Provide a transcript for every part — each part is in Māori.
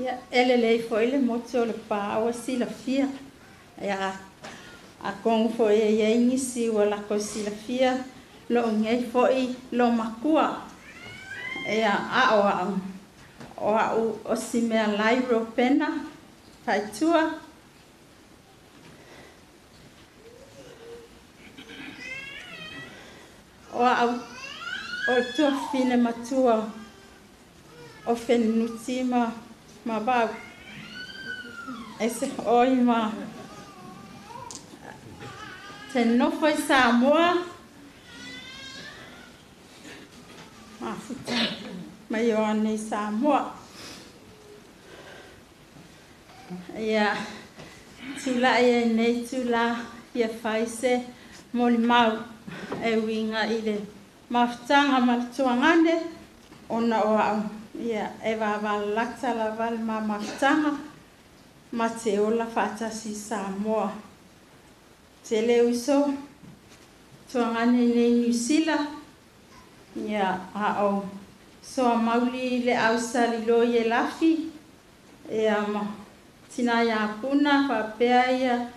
Ia ele lei foi le moto le pa o si la fia. Ia a kong foi e nisi wala ko si la fia lo ngai foi lo makua. Ia a o si mea lai ro pena pai tua. O tua fine matua o fenutima ma bau ese oi ma te no foi Samoa ma futa ma Ioane Samoa ia tula ia nei tula ia faise moli mau e winga ile maftanga maltuangane ona o ia e va valata la val ma maftanga ma te ola fata si Samoa te le uso tuangane ne New Zealand ia o so mauli le ausali lo ye lafi ia ma tina ya puna pa pea ia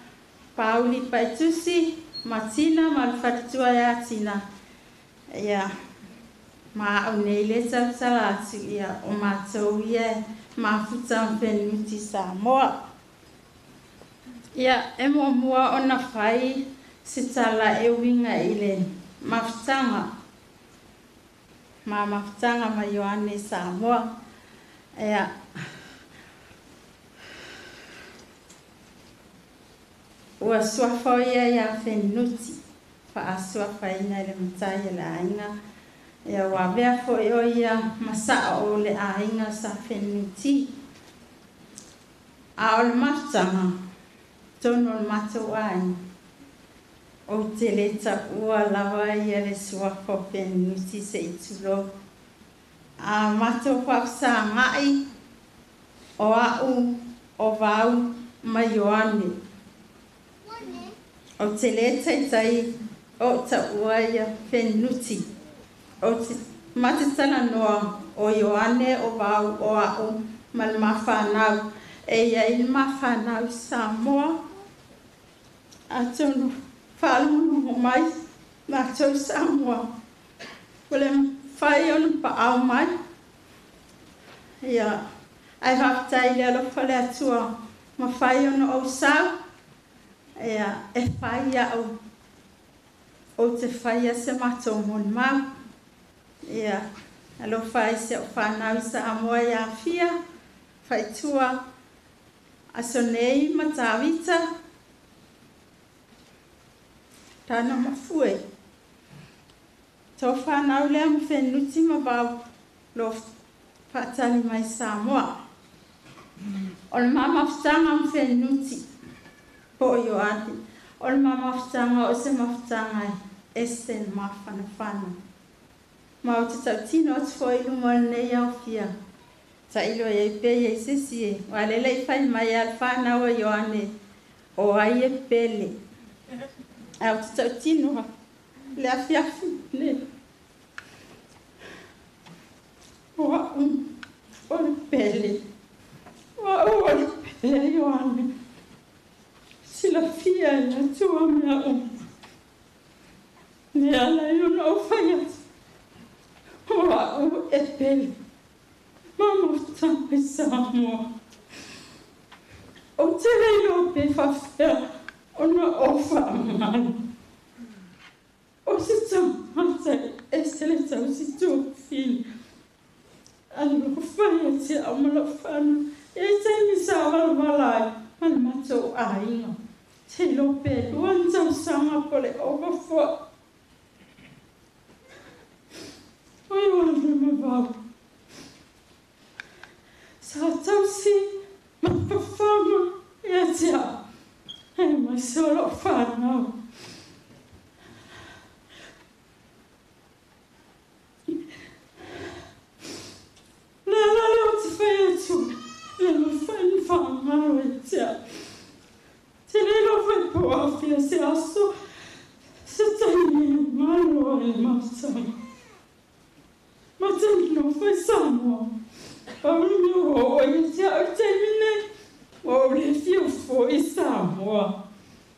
pauli paitusi matina malfatua ya tina ia ma nei le sala ia o matou ia ma futa fenuti Samoa ia e mua ona fai sitala e winga ile maftanga ma Ioane Samoa ia o sua foia ia fenuti fa sua faina le mtai la inga ia wa bea fo ia masa o le ainga sa fenuti a o matanga tono mato ai o teleta ua lava ia le sua fo fenuti se itulo a mato fa sa mai o vau ma Ioane o teleta tai o ta ua ia fenuti o matatana noa o Ioane o vau o mal mafanau e ia il mafanau Samoa a tonu falu mai na tau Samoa wale fai on pa au mai ia ai haftai le lo fale atua ma fai on o sau ia e fai ia o te fai se mato mon mau ia alo fai se o fanau Samoa ia fia fai tua asonei matavita tana mafue to fanau le mo fenuti ma bau lo fatani mai Samoa on mama ftanga mo fenuti po Ioane on mama ftanga o se maftanga esten mafana ma o te tautino o te foi lumo nei au fia ta ilo e pe e sisi wale le fai mai alfana o Ioane o ai e pele au te tautino le afiafi le o le pele o le pele Ioane sila fia la tua mea ne ala yo no fai o e pele mama tama Samoa o te leilo pe fafea ona ofa man o se tamata esele tau si tu fil alo fai te amala fana e te ni sa malai mal mato ainga te lo pe luan tau sama pole overflow oi wala me vau sa tau si ma fama ia tia e mai solo whanau. Lala leo te whai atu, lelo whai whanau e tia. Te lelo whai poafia se aso, se taini e malo e matanga. Matanga no whai Samoa, au mi o e tia o te mine o le fio fo i Samoa.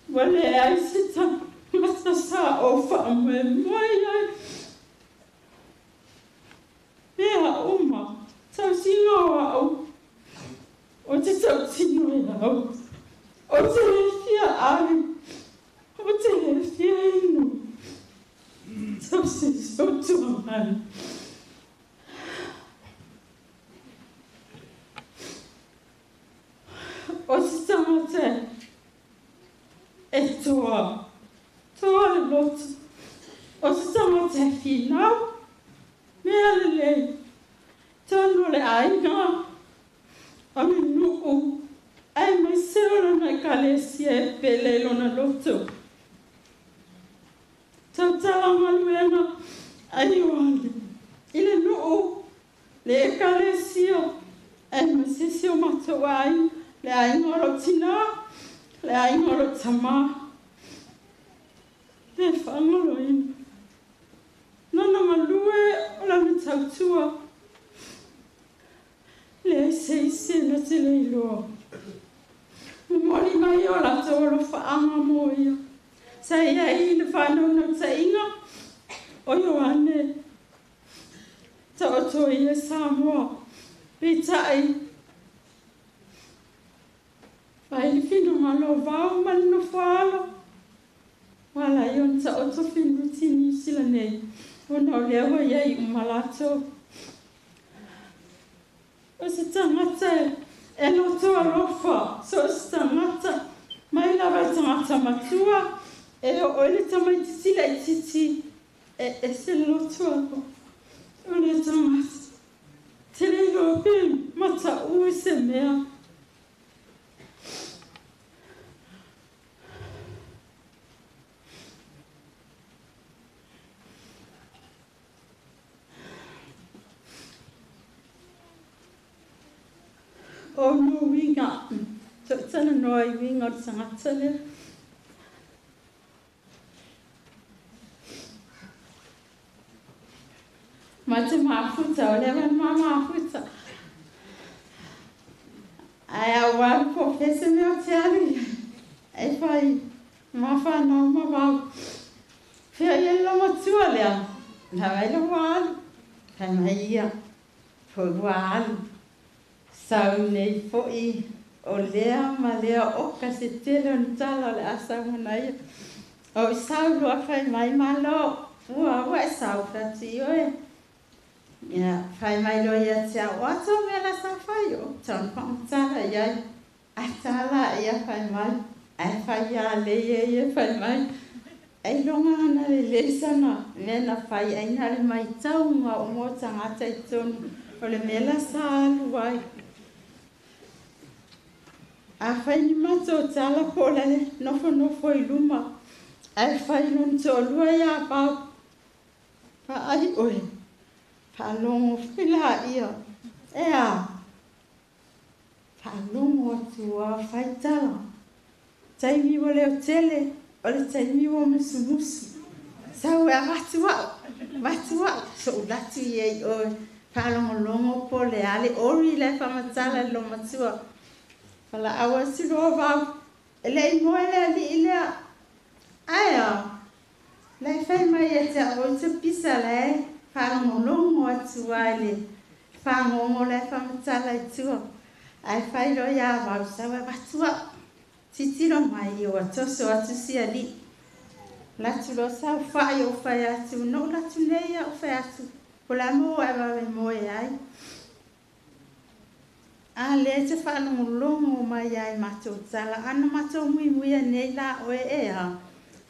Wale ai se ta mata sa o wha moe moe ai. Mea uma, tau sino au. O te tau sino e au. O te le fia ai. O te le fia inu. Tau se sotua mai. O se tamate e toa le loto. O se tamate finau. Mea lele, tonu le ainga, a me nuku, ai mai seora na kalesia e pele lona loto. Tau tala maluena, ai oale, ile nuku, le kalesia, ai mai sesio mato ai, le ainga ro tina, le ainga ro tama, le whangalo ina. Nana malue o la me tautua. Le se na te leiloa. Mori mai o la toro whaanga moia. Sa ia i le whanau na ta inga. O Ioane. Ta oto i e Samoa. Pitai. Pai li fino malo vau mali no whaalo. Wala ion ta oto fino tini sila nei. Ona o lewa iai umalato. O se tangata e loto alofa. So se tangata mai lawa tangata matua. E o le tamai tisila I titi. E se loto alofa. O le tangata. Te leilo pim mata ui se mea. O no winga, tana noi winga o tangata le. Ma te mafuta, o lewa ma mafuta. Ai a wāru po fese me o te ari. Ai whai, ma whanau ma wau. Whia ia loma tua lea. Na waila wāru. Kai mai ia, po wāru. Sau nei fo'i o lea ma lea oka se tele o ni tala o le asa manai. O I sau lua whai mai malo. Ua e sau prati oe. Ia, whai mai lo ia te au ato me la sa whai o. Taun whang tala iai. A tala ia whai mai. Ai whai ia le ia whai mai. Ai longa ana le sana. Mena whai aina le mai tau ngā o mo tangata I tonu. O le mela sa alu ai. A whai ni mato tala po lele nofo I luma. Ai whai lun to lua ia pau. Pa ai oe. Pa longo whila ia. Ea. Pa longo atua whai tala. Taimi wa leo tele. O le taimi wa musu musu. Sau ea watu wau. So ulatu iei oe. Pa longo po le ale. Ori le whamatala lo matua. Wala awa siroa wau. Ele I moe lea li ilea. Aia. Lai whai mai e te o te pisa le. Whangongongo atu aile. Whangongo le whamatala I tua. Ai whai roi a wau. Sawa watua. Titiro mai o atoso atu sia li. Latu lo sau whai o whai atu. No latu neia o whai atu. Pola mo e wawe moe ai. A le te whanongolongo mai ai mato tala. Ana mato mui nei la oe ea.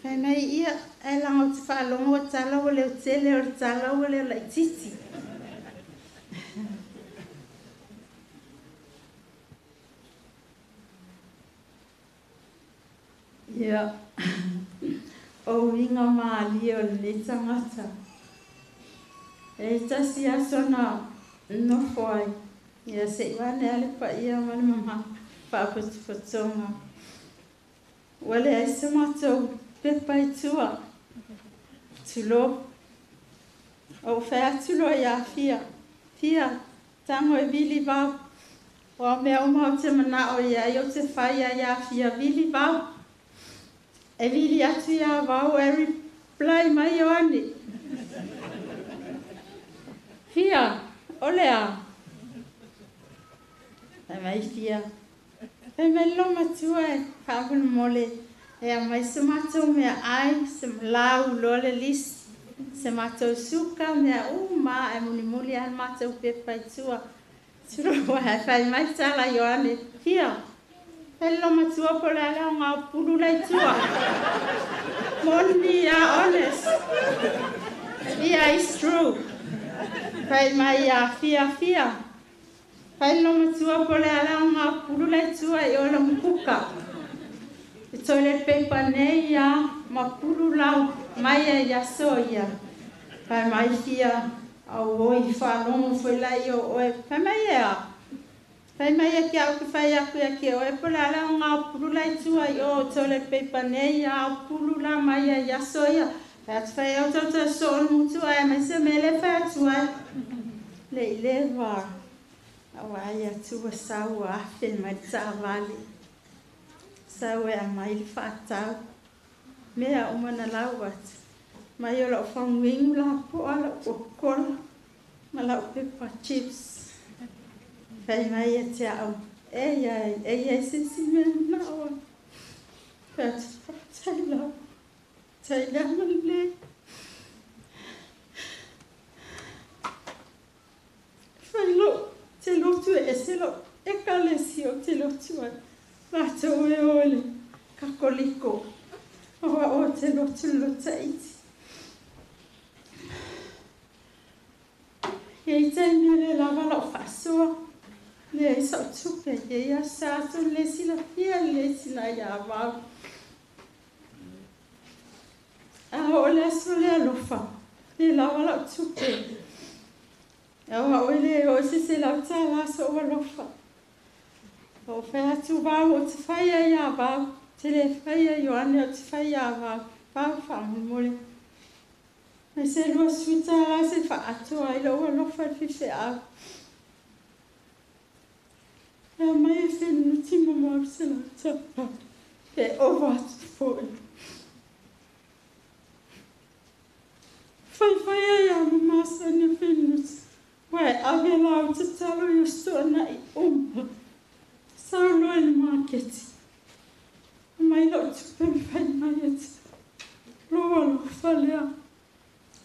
Whai mai ia e lango te whanongo tala o leo tele o tala o leo lai titi. Ia. O inga maali o le tangata. E tasi asona no foi. Ia se wane ale pa ia mani mama pa patonga. Wale ai se matou pepa I tua. Tulo. O whea tulo ia fia. Fia tango e vili vau. Wa mea umau te mana o ia i o te whai a ia fia vili vau. E vili atu ia vau e reply mai o ane. Fia, ole a. E mai fia. E mai lo matua e whaapuna mole. E a mai se matou mea ai, se lau lole lisi. Se matou suka mea uma e muni muli an matou pepa i tua. Turo wa fai mai tala Ioane. Fia. Hello matua pole ala ngā pulu lai tua. Moni honest. Yeah, it's true. Fai mai fia. Hello matua pole ala ngā pulu lai tua I ola mkuka. I toilet paper nei ma pulu lau mai ya soia. Fai mai fia. Au oi whanongo foi lai o oe. Whai mai ea. Whai mai e kia au ki whai aku e kia oe. Pola ala o ngā puru lai tua I o toilet paper nei au puru la mai e yaso ia. Whai atu whai au tauta so o mutu ai. Mai se mele whai atu ai. Le I le wā. Au ai atu a sau a afe mai ta vali. Sau e a mai li whaatau. Mea umana lau atu. Mai o lau whanguingu la po ala o kola. Ma lau pepa chips. Whai mai e te au. E iai sisi mea na oa. Whai atu tai lau. Tai lau le. Whai lau. Te lotu e se lau. E kalesi o te lotu ai. Mato e ole. Kakoliko. Oa o te lotu lo taiti. E tai mele lava lau whasoa. Le e sau tupe. E ia sato le sila fia le sila ia wau. A o le aso le alofa. Le lava lau tupe. Awa o le o se lau tala so o alofa. O whai atu wau o te whaia ia wau. Te le whaia Ioane o te whaia wau. Wau whamumore. Me se lua suita la se wha atua I lau alofa fife au. E mai e whenu tima mau se la tapa. Pe ova atu fōi. Whai ai a mamasa ni whenu. Wai ave lau te talo I o stona I umpa. Sao loa ni marketi. Mai lau tupe whai mai e te. Loa alofa lea.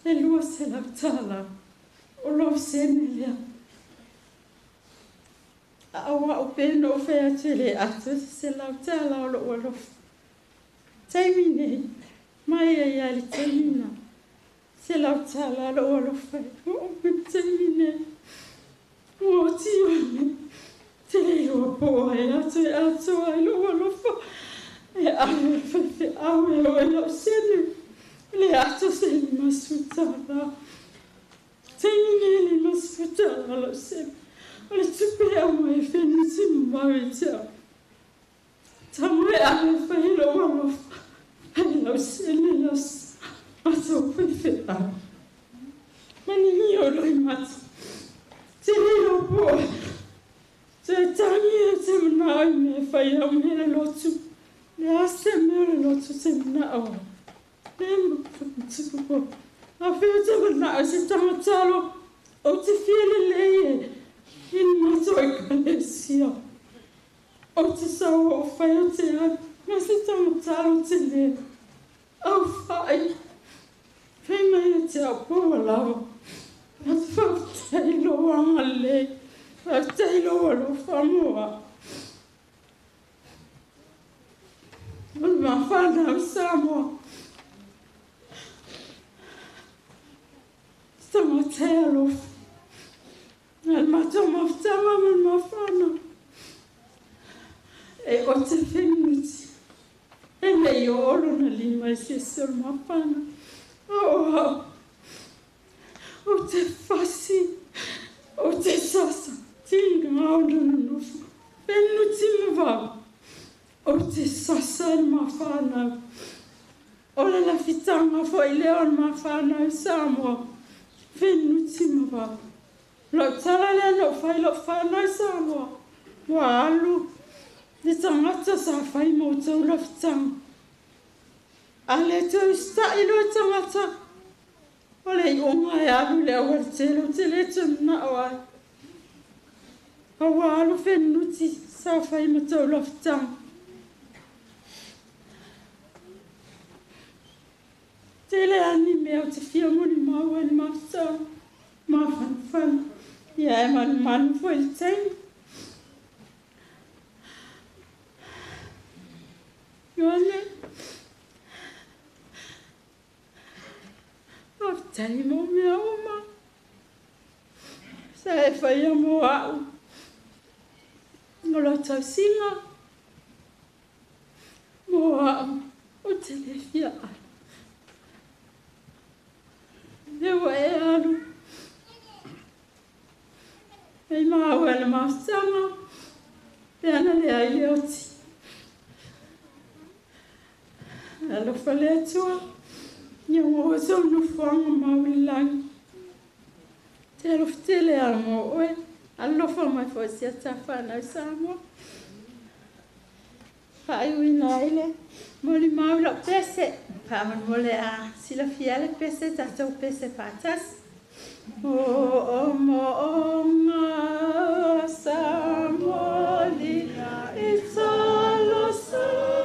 E lua se lau tala, o lo sene lea. Awa o pēno o whea tele atu, se lau tala o lo o lofa. Taimi nei, mai e iali taimina. Se lau tala o lo o lofa, o me taimi nei. O tione, tele o poa e atu ai lo o lofa. E awe whewhe awe o e lau sene. Le ato se li masutala. Taimine li masutala lo se. O le tupe au mai whenu timu mau e teo. Tamu e ame whailo alofa. Hai lau se le las. Ato whewhe au. Mani ni o loi mata. Te reo poa. Te tangi e te mana au me whai au me le lotu. Le ase me le lotu te mana au. Lembro tupo. A feo te mana o se tamatalo o te fiele leie. In mato e kalesia. O te sau o whai o te an. Ma se tamatalo te le. Au whai. Whai mai e te au poa lawa. A te whau teilo anga le. Whau teilo alo whamoa. Ulu ma whanau Samoa. Tama te alofa. Al mato maftama man mafana. E o te whenuti. E nei o olo na lima I se sol mafana. O te whasi. O te sasa. Tinga auna na nufu. Whenuti mawau. O te sasa mafana. Ola la fitanga fo I leon mafana Samoa. Whenuti mawau. Lo tala lea no whai lo whanau Samoa. Walu, ni tangata sa whai mo tau lafutanga. Ale tau sta ilo tangata. Ole i onga e alu le awar telo te le tuna awai. A walu whenuti sa whai mo tau lafutanga. Tele ani mea o te whia moni maua ni mafutanga. Mawhan. Ia e manu foi le taimi. Ione. Tani mo mea oma. Sa e whaia mo au. Ngolo tau singa. Mo au. O te le fia alu. Ewa e alu. Ei maa wale maa sanga. E ana le ai le oti. Alofa le atua. Ia mo so no fanga maulangi. Te alofa tele a mo oe. Alofa mai fo sia tafana samo. Pai wina ile. Moli maula pese. Pa man mole a sila fiale pese tatou pese patas. O nga sa moli italo sama.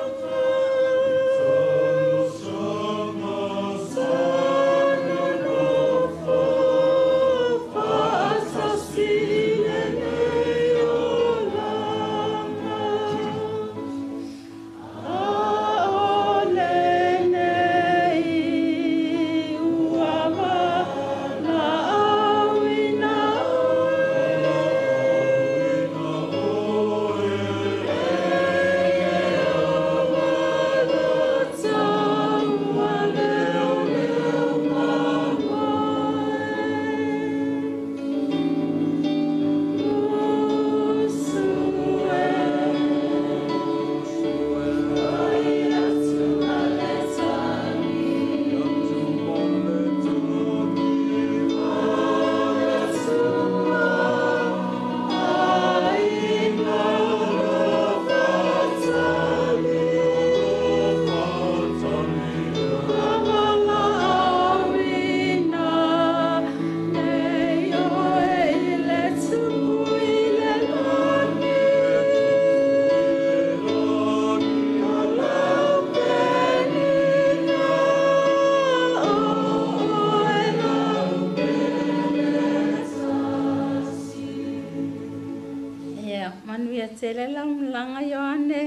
Tele la langa yoane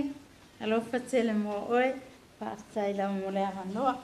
alo fatele mo oe pa tai la mo le anoa